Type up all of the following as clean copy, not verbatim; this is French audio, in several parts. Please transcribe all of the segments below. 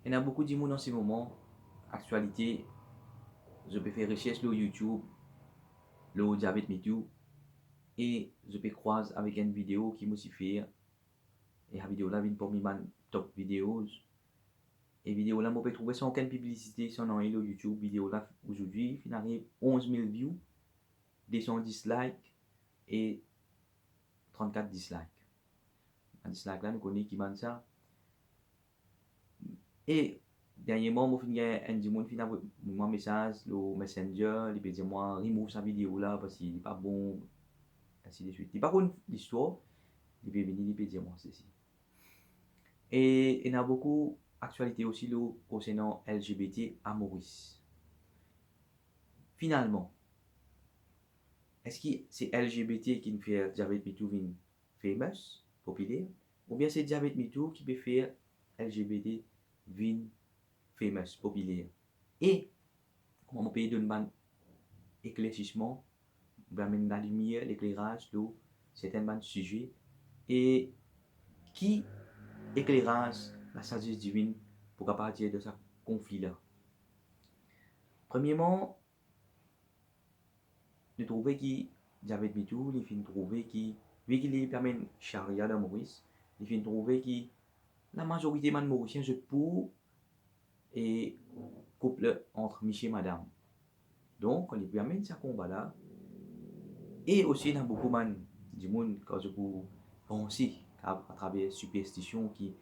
Il y en a beaucoup de monde en ce moment, actualité, je peux faire recherche sur YouTube, le diabète métou, et je peux croiser avec une vidéo qui me suffit, et la vidéo là vient pour mes top vidéos, et vidéo là, je peux trouver sans aucune publicité sur le YouTube, vidéo là, aujourd'hui, il arrive 11 000 views, 200 dislikes, et 34 dislikes. Un dislike là, nous connaissons qui m'a ça. Et dernièrement, je finis un dimanche, je un message, le Messenger, il peut dire moi, remove sa vidéo là parce qu'il n'est pas bon, ainsi de suite. Il n'est pas contre l'histoire, il peut venir, il peut dire moi ceci. Et il y a beaucoup d'actualités aussi là, concernant LGBT à Maurice. Finalement, est-ce que c'est LGBT qui fait diabète MeToo famous, populaire, ou bien c'est diabète MeToo qui peut faire LGBT vin famous, populaire? Et comment on peut donner un éclaircissement, amener la lumière, l'éclairage sur certains sujets et qui éclairage la sagesse divine pour qu'à partir de ce conflit-là. Premièrement, nous trouvons que David Mitou, il fin trouver qui, vu qu'il permet charia de Maurice, il fin trouver que la majorité de Mauriciens se pour et couple entre Michel et Madame. Donc, on lui permet ce combat-là. Et aussi, il y a beaucoup de monde quand je peux penser à travers superstition qui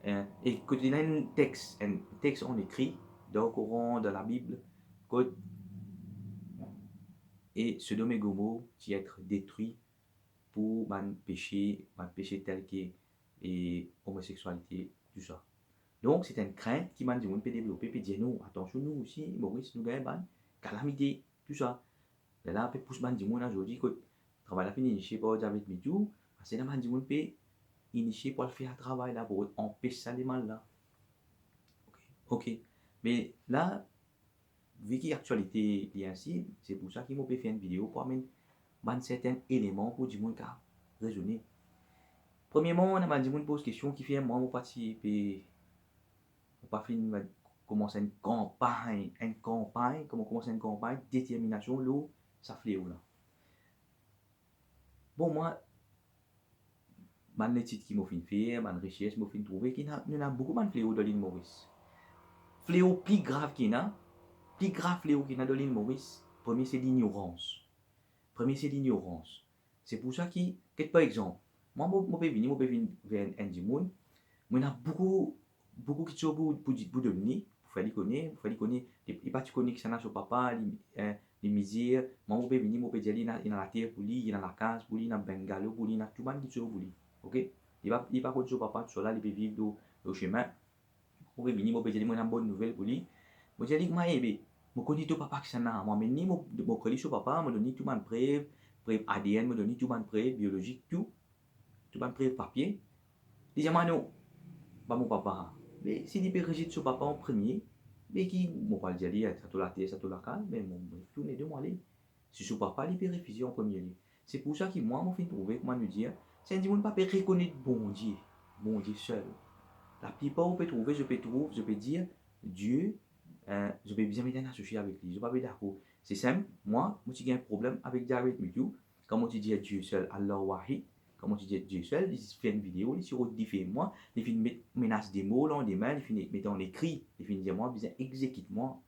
et quand il y a un texte en écrit dans le Coran, dans la Bible, que et Sodome et Gomorrhe qui être détruit pour man péché tel que et homosexualité, tout ça. Donc c'est une crainte qui m'a dit on peut développer, peut dire nous, attention nous aussi, Maurice, nous gagnons calamité, tout ça. Et là, peut pousser man dit mon aujourd'hui que travail la fini initié par David Mitou, c'est là man dit on peut initier pour faire un travail là pour empêcher ça les mal là. Ok. Mais là, vu qu'il y a actualité ainsi, c'est pour ça qu'il m'a fait une vidéo pour amener certains éléments pour dire mon cas raisonner. Premièrement, on a dit mon pose question qui fait moi participer, pas finir commencer une campagne, comment commencer une campagne, détermination, l'eau, ça fléau là. Bon, moi, man étude qui m'a fait, man recherche m'a fait trouver qu'il y a beaucoup de fléaux dans l'île Maurice. Fléau plus grave qu'il y a, plus grave fléau qu'il y a dans l'île Maurice, premier c'est l'ignorance. Premier, c'est l'ignorance. C'est pour ça que, par exemple, moi, je peux venir vers un monde, mais il y a beaucoup de choses pour devenir, pour faire les connaître, les pas tu connais que ça n'a son papa, les misères, moi, je peux venir, je peux dire, il y a la terre pour lui, il y a la case pour lui, il y a le bungalow pour lui, il y a tout le monde qui chose pour lui. Ok? Il pas contre son papa, tout ça là, il peut vivre dans le chemin. Je peux venir, je peux dire, il y a une bonne nouvelle pour lui. Je dis, moi, je connais tout papa qui s'en a. Moi, maintenant, je connais son papa, je donne tout le monde preuve ADN, je donne tout le monde preuve biologique, tout le monde preuve papier. Il dit, moi, non, pas mon papa. Mais s'il peut rejeter son papa en premier, mais qui, bon, pas le dire, ça te la terre, ça te la calme, mais mon tout les deux mois, si son papa, il peut refuser en premier lieu. C'est pour ça que moi, je me fais trouver, comment nous dire, c'est un dimanche pas peut reconnaître bon Dieu seul. La plupart, on peut trouver, je peux dire, Dieu, je peux bien m'être associé avec lui. Je ne suis pas d'accord. C'est simple. Moi, j'ai un problème avec David Mitou. Comment tu dis Dieu seul, Allah Wahid. Comment tu dis Dieu seul, il fait une vidéo, il se rediffume moi, il fait menace des mots dans des mains, il fait mettre en écrit, il fait dire moi, bien exécute-moi.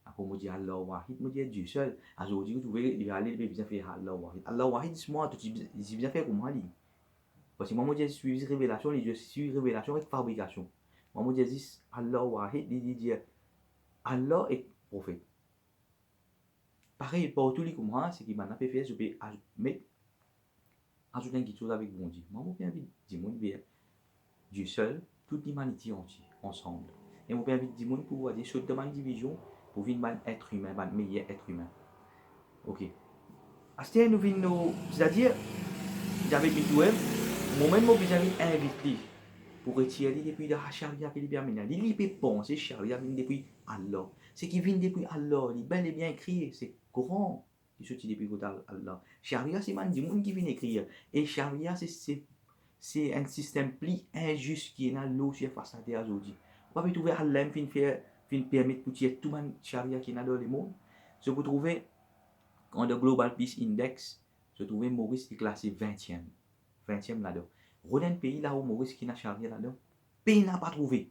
Après, moi, je dis Allah Wahid, moi, je dis Dieu seul. Alors, je dis que tu veux, il va aller, il va bien faire Allah Wahid. Allah Wahid, c'est moi, tu dis bien faire comme moi, parce que moi, je suis révélation, je suis révélation avec fabrication. Moi, je dis Allah Wahid, il dit Allah est prophète. Pareil, pour tous les comme moi, c'est qui m'a fait, je peux ajouter quelque chose avec mon Dieu. Moi, je peux dire, mon Dieu, Dieu seul, toute l'humanité entière, ensemble. Et je peux dire, mon pour dire, sur une division, pour vivre un être humain, un meilleur être humain. Ok. À ce nous venons, c'est-à-dire, j'avais dit tout, moi-même, je vais inviter pour retirer depuis la charia qui libère maintenant. Il peut penser charia vient depuis Allah. Ce qui vient depuis Allah, il est bel et bien écrit, c'est Coran qui sorti depuis Allah. Charia, c'est man du monde qui vient écrire. Et charia, c'est un système plus injuste qui est là, l'eau sur face à terre aujourd'hui. Pas peut trouver Allah fin permettre pour tirer tout le charia qui est dans le monde. Je peux trouver, dans le Global Peace Index, je trouve Maurice qui est classé 20e. 20e là-dedans. Roden pays là où Maurice qui n'a charia là-dedans, pays n'a pas trouvé.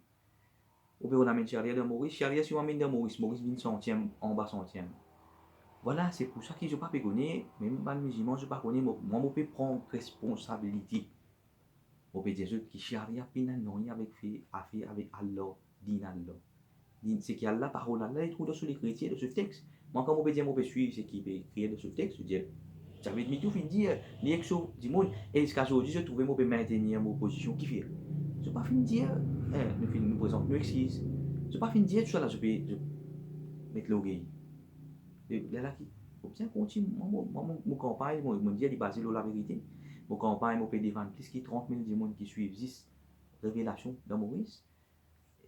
Ou bien on amène charia de Maurice, charia si on amène de Maurice, Maurice vient centième, en bas centième. Voilà, c'est pour ça que je ne peux pas connaître, même pas musulman, je ne peux pas connaître, moi, je peux prendre responsabilité. Je peux dire que charia n'a rien avec affaire avec Allah, din Allah. C'est qu'il y a la parole Allah, il trouve dans les chrétiens de ce texte. Moi, quand je peux dire, je peux suivre ce qui est écrit dans ce texte, je dis, ça veut dire, tout fin dire, les exos, du monde, et ce qu'aujourd'hui, je trouve, je peux maintenir ma position, qui fait. Je ne peux pas fin dire, nous présentons nos excuses. Je ne peux pas fin dire, tout ça là, je peux mettre l'orgueil. Là, qui, bien continue, mon campagne, mon dire, il est basé sur la vérité. Mon campagne, je peux défendre plus de 30 000 personnes qui suivent 10 révélations de Maurice.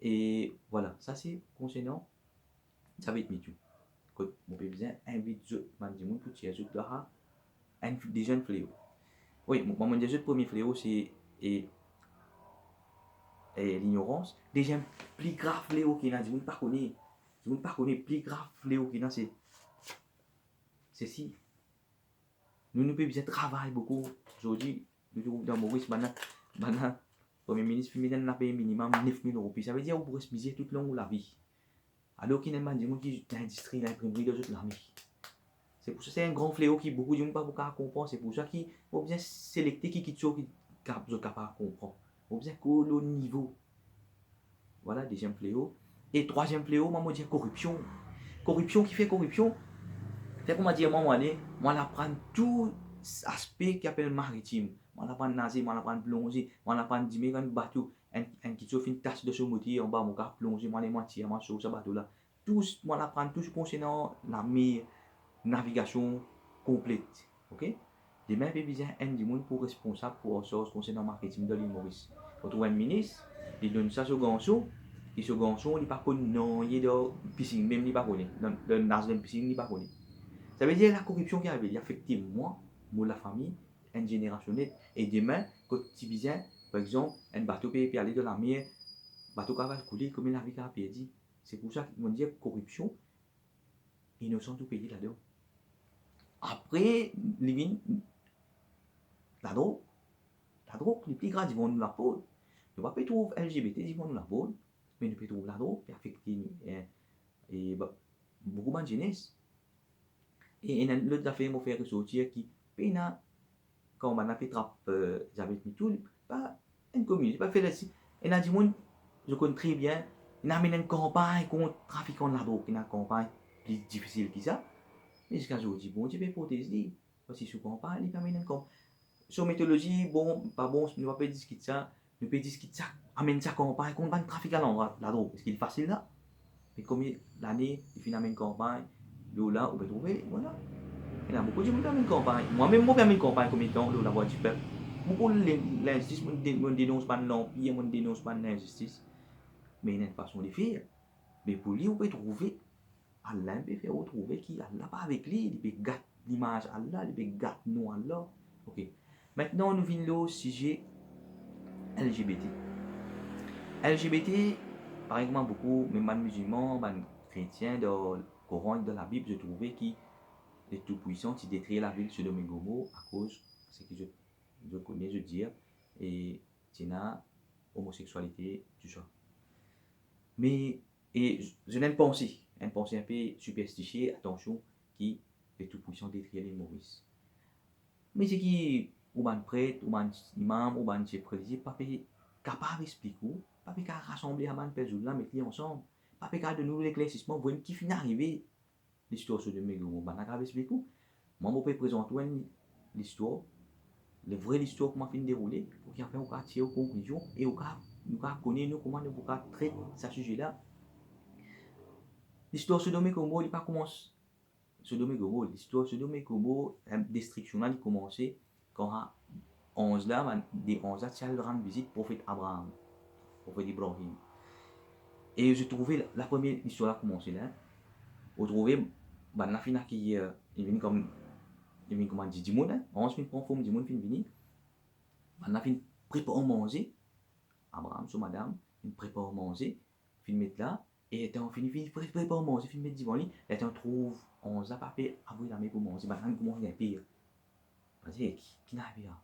Et voilà, ça c'est concernant, ça va être mieux. Quand mon père bien invite les gens pour tirer les gens des jeunes fléaux. Oui, mon déjà le premier fléau c'est l'ignorance. Déjà plus grave fléau qui n'a, je ne pas connaître. Je ne pas connaître plus grave fléau qui n'a, c'est si. Nous ne pouvons bien travailler beaucoup. Aujourd'hui, nous trouvons dans Maurice, maintenant, Premier ministre féminin n'a payé minimum 9 000 €. Puis ça veut dire qu'on pourrait se miser toute longue la vie. Alors qu'il n'y a pas de gens qui l'industrie, l'imprimerie de toute l'armée. C'est pour ça que c'est un grand fléau qui beaucoup de gens ne peuvent pas comprendre. C'est pour ça qu'il faut bien sélecter qui quitte qui est capable de comprendre. Il faut bien coller au niveau. Voilà, deuxième fléau. Et troisième fléau, moi, je dis corruption. Corruption qui fait corruption. C'est pour moi dire, moi, moi, apprendre tout aspect qui appelle maritime. Moi, apprendre nager, moi, apprendre plonger, moi, apprendre diminuer un bateau, un qui fait une tache de ce motif en bas, moi, plonger, moi, les moitiés, moi, sur ce bateau-là. Tout, moi, apprendre tout concernant la mer, navigation complète. Ok? Les mêmes besoin un du monde pour responsable pour les choses concernant le marketing de l'île Maurice. On trouve un ministre, il donne ça sur Ganso, et ce Ganso, il n'est pas connu, non, il est dans piscine, même il n'est pas connu. Dans le nage de piscine, il n'est pas connu. Ça veut dire la corruption qui arrive, il affecte moi, la famille, une générationnelle, et demain, quand tu viens, par exemple, un bateau peut aller de la mer, bateau qui va couler comme il a perdu. C'est pour ça qu'on dit corruption, innocent tout pays là-dedans. Après, la drogue, les plus grands, ils vont nous la peau. Nous ne pouvons pas trouver LGBT, ils vont nous la peau, mais nous pouvons trouver la drogue qui affecte beaucoup de jeunesse. Et l'autre affaire, il faut faire ressortir qui, quand on a fait trappe, j'avais mis tout, pas une commune, pas fait là-dessus. Et là, je connais très bien, il a amené une campagne contre le trafiquant de la drogue, une campagne plus difficile que ça. Mais jusqu'à aujourd'hui, bon, je vais protéger, parce que sur campagne, il amène une campagne. Sur méthodologie, bon, pas bon, nous ne pouvons pas discuter ça, nous pouvons discuter ça, amène ça campagne contre le trafiquant de la drogue. Est-ce qu'il est facile là? Mais comme l'année, il finit une campagne, là, on peut trouver, voilà. Il y a beaucoup de gens qui ont une campagne. Moi-même, je fais une campagne comme étant la voix du peuple. Beaucoup l'injustice, je dénonce pas l'empire, je dénonce pas l'injustice. Mais il y a une façon de faire. Mais pour lui, on peut trouver, Allah peut faire retrouver qui Allah pas avec lui, il peut gâter l'image Allah, il peut gâter nous Allah. Ok. Maintenant, nous venons au sujet LGBT. LGBT, par exemple, beaucoup, même les musulmans, les chrétiens, dans le Coran et dans la Bible, je trouvais qui les tout-puissants qui détruisent la ville de Sodome et Gomorrhe à cause de ce que je connais, je dis, et Tina, homosexualité, tout ça. Mais, et je n'aime penser un peu superstitieux, attention, qui les tout-puissants détruisent les Maurice. Mais c'est qui, ou un prêtre, ou un imam, ou un chef religieux, pas capable d'expliquer, pas capable de rassembler à man personne là, mettre les ensemble, pas capable de nous l'éclaircissement, voir qui finit arriver l'histoire sur le Mégamo, pas capable d'expliquer. Moi, je peux présenter l'histoire, la vraie histoire comment finit dérouler, pour qu'après on puisse tirer aux conclusions et on puisse connaître comment nous pouvons traiter ce sujet-là. L'histoire de Sodome et Gomorrhe, il pas commence. Sodome et Gomorrhe, l'histoire de Sodome et Gomorrhe, la destruction là, il commençait quand 11 là, des 11 là, Charles rend visite au prophète Abraham, prophète Ibrahim. Et je trouvais la première histoire a commencé là. On trouvait, la fin qui il vient comme il vient comme dit monde, on se fait prendre forme du monde fin venir. On a fin prépare à manger. Abraham, sur madame, il prépare à manger. fin mettre là, et on finit prêt pour manger, fin mettre devant lui, et on trouve, on a pas fait avoir la main pour manger, on commence à pire. Vas-y, qui n'a pas.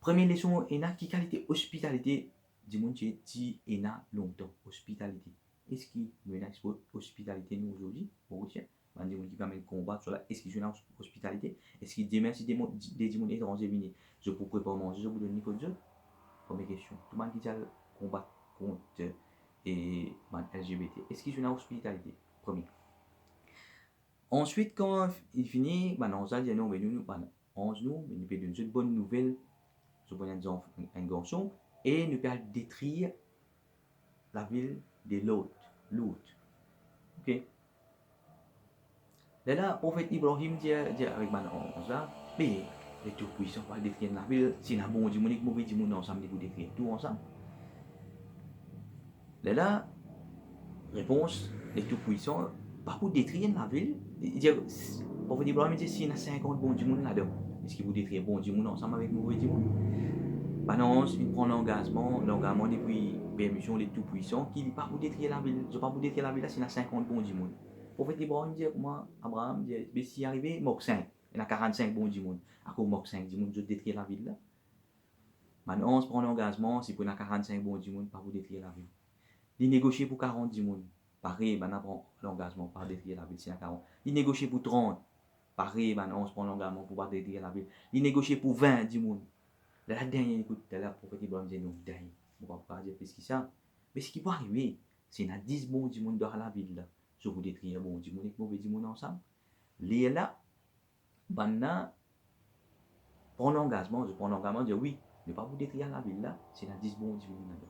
Première leçon, il y a qui qualité hospitalité, du monde qui dit il y a longtemps, hospitalité. Est-ce qu'il y a une hospitalité nous aujourd'hui, pour tiens, on dit qui permet de combattre sur la, est-ce qu'il y a une hospitalité, est-ce qu'il dit merci des gens étrangers venir, je vous prépare manger, je vous donne une chose. Première question, tout le monde qui a combattre contre et LGBT, est-ce qu'il y a une hospitalité, premier. Ensuite, quand il finit, on a dit non, mais nous, on nous peut donner une bonne nouvelle. Je prends un garçon et nous pouvons détruire la ville de l'autre. Ok. Là, le prophète Ibrahim dit avec ça, mais les tout puissants vont détruire la ville. Si la bon Dieu, mauvais Dieu, ensemble, ils vont détruire tout ensemble. Là, réponse, les tout puissants, pas pour détruire la ville. Le prophète Ibrahim dit s'il y a 50 bons Dieu là-dedans, est-ce qu'ils vont détruire bon Dieu ensemble avec mauvais Dieu? Balance, il prend l'engagement depuis permission les tout-puissants, qui n'est pas pour détruire la ville. Je ne vais pas pour détruire la ville, là, c'est 50 bons du monde. Le prophète Ibrahim dit, comment Abraham dit, mais si arrivé, Mok 5, il y a 45 bons du monde. À cause Mok 5 du monde, je détruire la ville là. Maintenant, on se prend l'engagement, si pour 45 bons du monde, pas pour détruire la ville. Il négocie pour 40 du monde. Pareil, maintenant, on prend l'engagement pour détruire la ville, c'est 40. Il négocie pour 30. Pareil, maintenant, on se prend l'engagement pour pas détruire la ville. Il négocie pour 20 du monde. La dernière écoute, le prophète Ibrahim dit non, dernier. On va pas dire plus que ça. Mais ce qui peut arriver, c'est qu'il y a 10 bons du monde dans la ville là. Je vous détruire bon du monde et mauvais du monde ensemble. Les là, maintenant, prends l'engagement, je prends l'engagement de dire oui, ne pas vous détruire la ville là, c'est la 10 bons du monde là.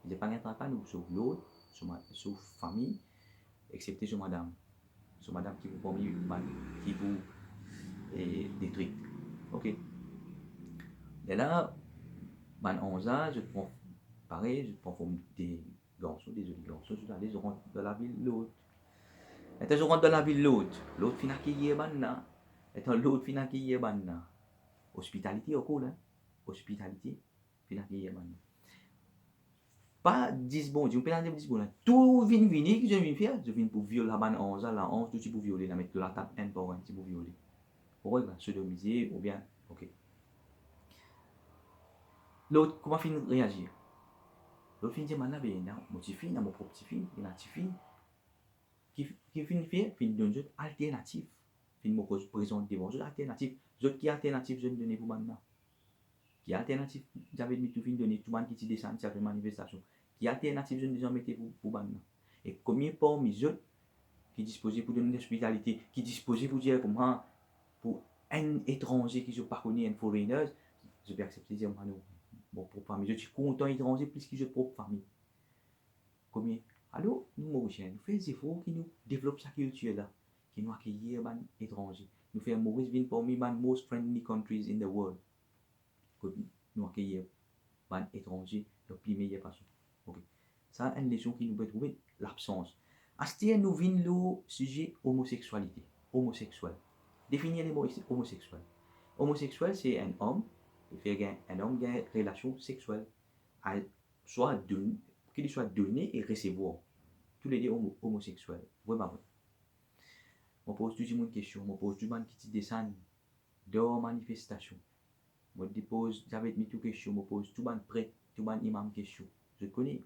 Il n'est pas intéressant nous sur l'autre, sur famille, excepté sur madame. Sur madame qui vous promet, qui vous détruit. Ok. Et là, 11 ans, je prends pareil, je prends des garçons, des jolis garçons, je rentre dans la ville l'autre. Et je rentre dans la ville l'autre finit qui y est banna. Et l'autre finit qui y est banna. Hospitalité au cool, hein. Hospitalité, finit qui y est banna. Pas 10 bons, je ne peux pas dire 10 bons. Tout vient venir, que je viens faire, je viens pour violer la banne 11 ans, la 11, tout pour violer, la mettre la table un pour un, pour violer. Pour eux, sodomiser ou bien, ok. L'autre, comment finit réagir? L'autre finit dire, maintenant, il y a mon petit fille, il y a mon propre petit fille, il y a un petit fille. Qui fin donne une alternative. Fin me présente devant une alternative. Qui alternative je donne pour maintenant? Qui alternative j'avais mis tout fin donner tout le monde qui descend sur une manifestation. Qui alternative je déjà mettre pour maintenant? Et combien parmi eux qui disposent pour donner l'hospitalité, qui disposent pour dire comment pour un étranger qui je pas connu, un foreigner, je vais accepter dire moi non. Bon propre famille, je suis content étranger plus que je propre famille. Combien? Alors, nous, Mauriciens, nous faisons des efforts qui nous développent sa culture là, qui nous accueillent les étrangers. Nous faisons Maurice vient parmi les most friendly countries in the world. Nous accueillons les étrangers de la plus meilleure façon. Ok. Ça, c'est une leçon qui nous peut trouver l'absence. Astia nous vient le sujet homosexualité. Homosexuel. Définir les mots homosexuels. Homosexuel, c'est un homme qui fait un homme qui a une relation sexuelle, soit qu'il soit donné et recevoir. Tous les deux homosexuels. Vraiment. Je pose toujours une question. Je pose toujours une petite descente dans manifestation. Je dépose, j'avais mis toutes questions. Je pose tout le monde prêt, tout le monde imam question. Je connais.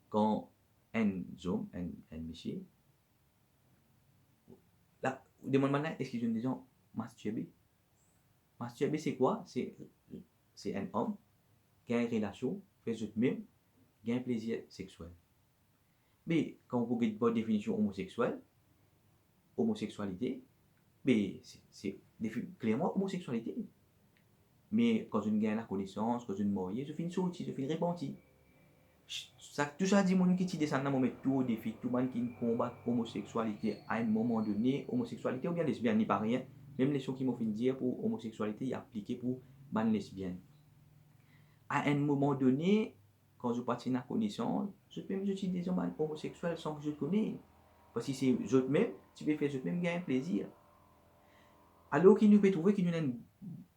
Quand un homme, un monsieur, là, vous demandez maintenant, est-ce qu'ils ont des gens masturbés? Masturber, c'est quoi? C'est un homme qui a une relation, fait même, qui a un plaisir sexuel. Mais quand vous regardez votre définition homosexualité, mais c'est clairement homosexualité. Mais quand je gagne la connaissance, quand je marié, je finis sorti, je finis repenti. Tout ça dit mon qui descend dans mon tout au défi, tout le monde qui combat l'homosexualité à un moment donné, homosexualité ou bien lesbienne n'est pas rien. Même les choses qui m'ont fait dire pour homosexualité, il y a appliqué pour ban lesbienne. À un moment donné, quand je partis dans la connaissance, je peux même utiliser des hommes homosexuels sans que je connais. Parce que c'est eux-mêmes, tu peux faire eux-mêmes gagner un plaisir. Alors qu'il nous peut trouver qu'il y a une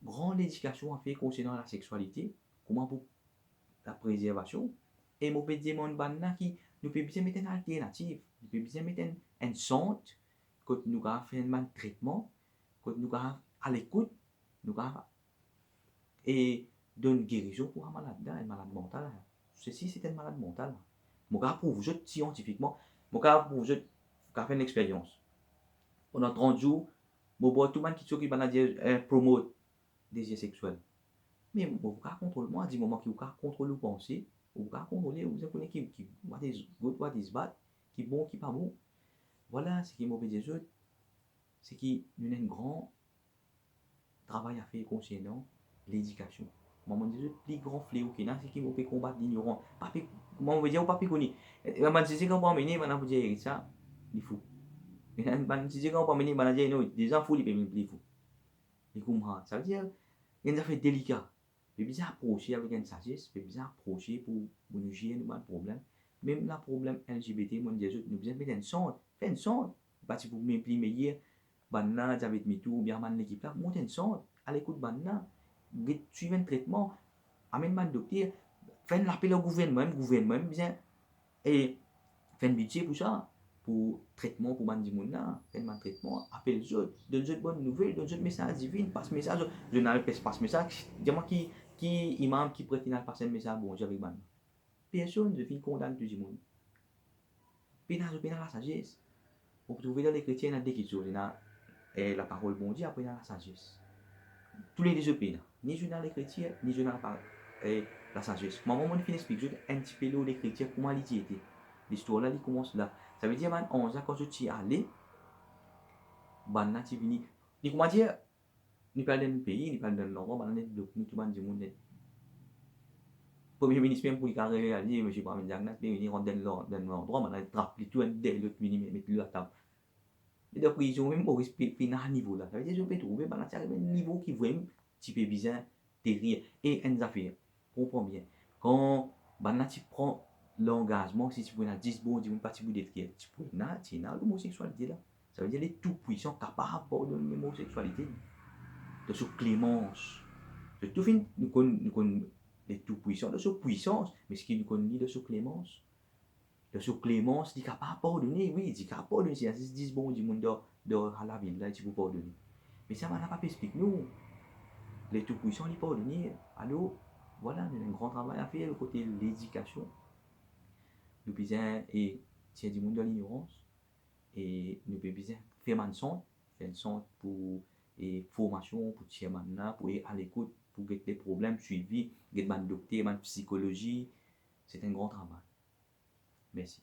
grande éducation à faire concernant la sexualité, comment pour la préservation, Et mon petit mon banna qui nous peut bien mettre une alternative, nous peut bien mettre un centre, quand nous avons fait un traitement, quand nous avons à l'écoute, nous avons et d'une guérison pour un malade mental. Ceci, c'est un malade mental. Mon gars, pour vous, scientifiquement, mon gars, pour vous, fait une expérience. Pendant 30 jours, mon bois, tout le monde qui s'occupe de promote désir sexuel. Mais vous pouvez contrôler, moi, à du moment que vous pouvez contrôler vos pensées, vous pouvez contrôler, vous apprenez qui, what is good, what is bad, qui est bon, qui n'est pas bon. Voilà ce qui est mauvais des autres. C'est qu'il y a un grand travail à faire concernant l'éducation. Moi, je dis, le plus grand fléau qu'il y a, c'est qu'il faut combattre l'ignorance. Moi, on veut dire, pas connu. Je dis, quand on va mener, on va dire, ça, il faut. Je dis, quand on va mener, on va dire, non, des enfants, ils peuvent plus fou. Ils comprennent. Ça veut dire, il y a des affaires délicates. Il faut bien approcher avec une sagesse, il faut bien approcher pour nous gérer nos problèmes. Même le problème LGBT, moi, je dis, nous devons mettre un son, faire un son. Parce que pour m'imprimer, banna j'avais mis tout bien man l'équipe là monter une sonde à l'écoute banna suivre un traitement amène man docteur faire l'appel au gouvernement bien et faire un budget pour ça pour traitement pour man monde là faire un traitement appel les autres donne les autres bonnes nouvelles donne les autres messages divins passe message je n'arrive pas passe message dis-moi qui imam qui prétend passer un message bon j'avais man personne ne vient condamner tout le monde puis dans la sagesse pour trouver dans les chrétiens dans des questions et la parole bon Dieu après dans la sagesse. Tous les deux pays, ni je dans les chrétiens, ni je dans la sagesse. Maman, on finit expliquer un petit peu les chrétiens, comment ils étaient. L'histoire là, il commence là. Ça veut dire, man, 11 ans, quand je suis allé, ban là, tu finis. Il comment dire, ni pas d'un pays, ni pas d'un endroit, ban là, nous tout le monde du monde. Premier ministre, même pour y arriver à dire, monsieur Mohamed Jagnat, mais il rentre dans l'endroit, man, il trappe tout un dès l'autre minimum, mettre le à table. Et donc, ils ont même pas respect à niveau là. Ça veut dire, je peux trouver, ban là, tu arrives à un niveau qui vraiment, petit peu bizarre, derrière. Et une affaire, comprends bien. Quand ban là, tu prends l'engagement, si tu prends 10 bons, tu ne pas tu prends l'homosexualité là. Ça veut dire les tout puissants capables de l'homosexualité. De cette clémence. De tout fin, nous connaissons les tout puissants de cette puissance, mais ce qui nous connaît de cette clémence. De cette clémence, il est capable de pardonner, oui, il est capable de pardonner. Si 10 bons du monde de la ville là, tu peux pardonner. Mais ça, on n'a pas expliqué nous. Les tout puissants, ils pardonnent. Alors, voilà, il y a un grand travail à faire côté de l'éducation. Nous besoin et tiens du monde de l'ignorance et nous besoin faire une sonde pour et formation pour tiens maintenant pour à l'écoute pour get les problèmes suivis, get man docteur, man psychologie, c'est un grand travail. Merci.